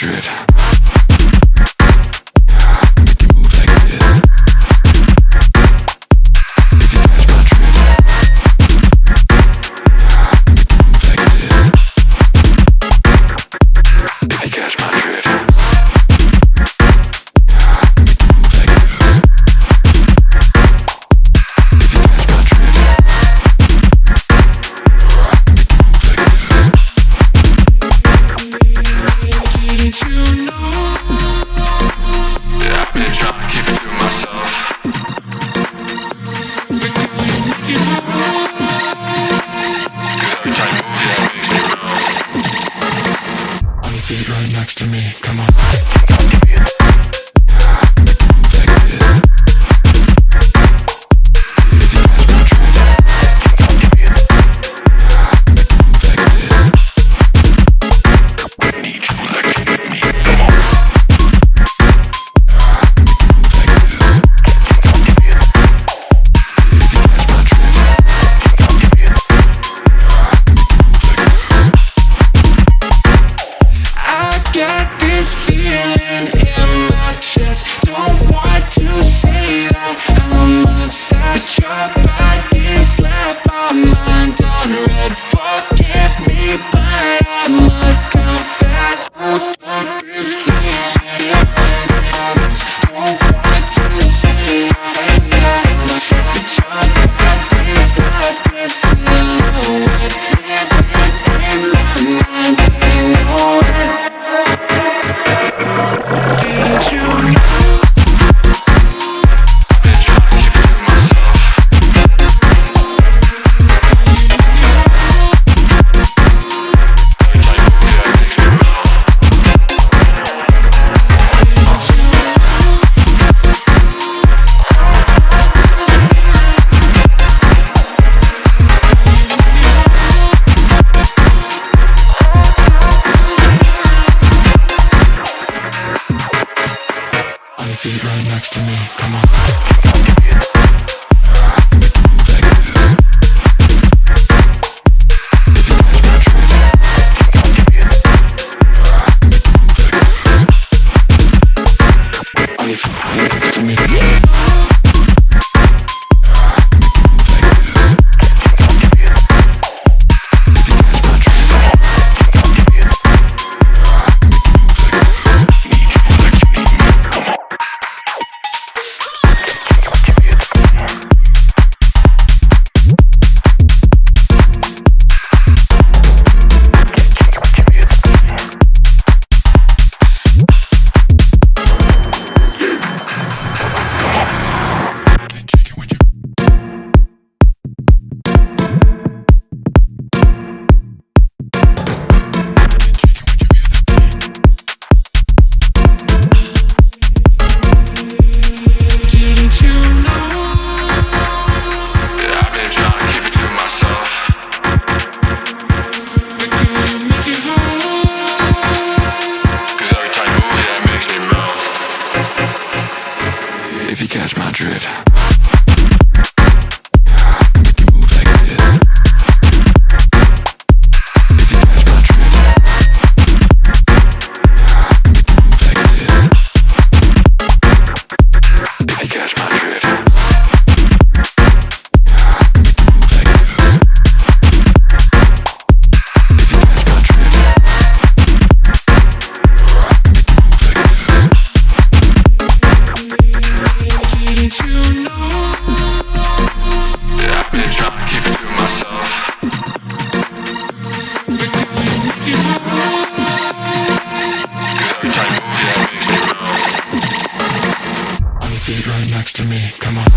drift. Make you move like this. If you catch my drift. Make you move like this. If you catch my drift. Make you move like this. If you catch my drift. Make you move like this. Didn't you know? Yeah, I've been trying to keep it to myself. But girl, you make it hard. 'Cause every time you move, yeah, it makes me rough. On your feet right next to me, come on. Make you move like this. If you catch my drift. Make you move like this. Need you like you need me, come on. Make you move like this. If you catch my drift. Make you move like this. I got this feeling in my chest. Don't want to say that I'm obsessed. Your body's left my mind on red. Forgive me, but I must confess. This feeling in my chest. Don't want to say that. But your body's left this silhouette. Living in my mind, you know it. Didn't you know? Been trying to keep it to myself. Every time you move, yeah, it makes me rough. On your feet right next to me, come on. Make you move like this. If you catch my drift. Make you move like this. On your feet right next to me. Make you move like this. If you catch my drift. Make you move like this. Need you like you need me, come on. Can't shake it when you. Can't shake it when you feel the beat. Didn't you know? Yeah, I've been trying to keep it to myself. But girl, you make it hard. 'Cause every time you move, yeah, it makes me melt. If you catch my drift. Make you move like this. If you catch my drift. Make you move like this. If you catch my drift. Make you move like this. If you catch my drift. Make you move like this. Didn't you know? Yeah, I've been trying to keep it to myself. But girl, you make it hard. 'Cause every time you move, yeah, it makes me rough. On your feet right next to me, come on.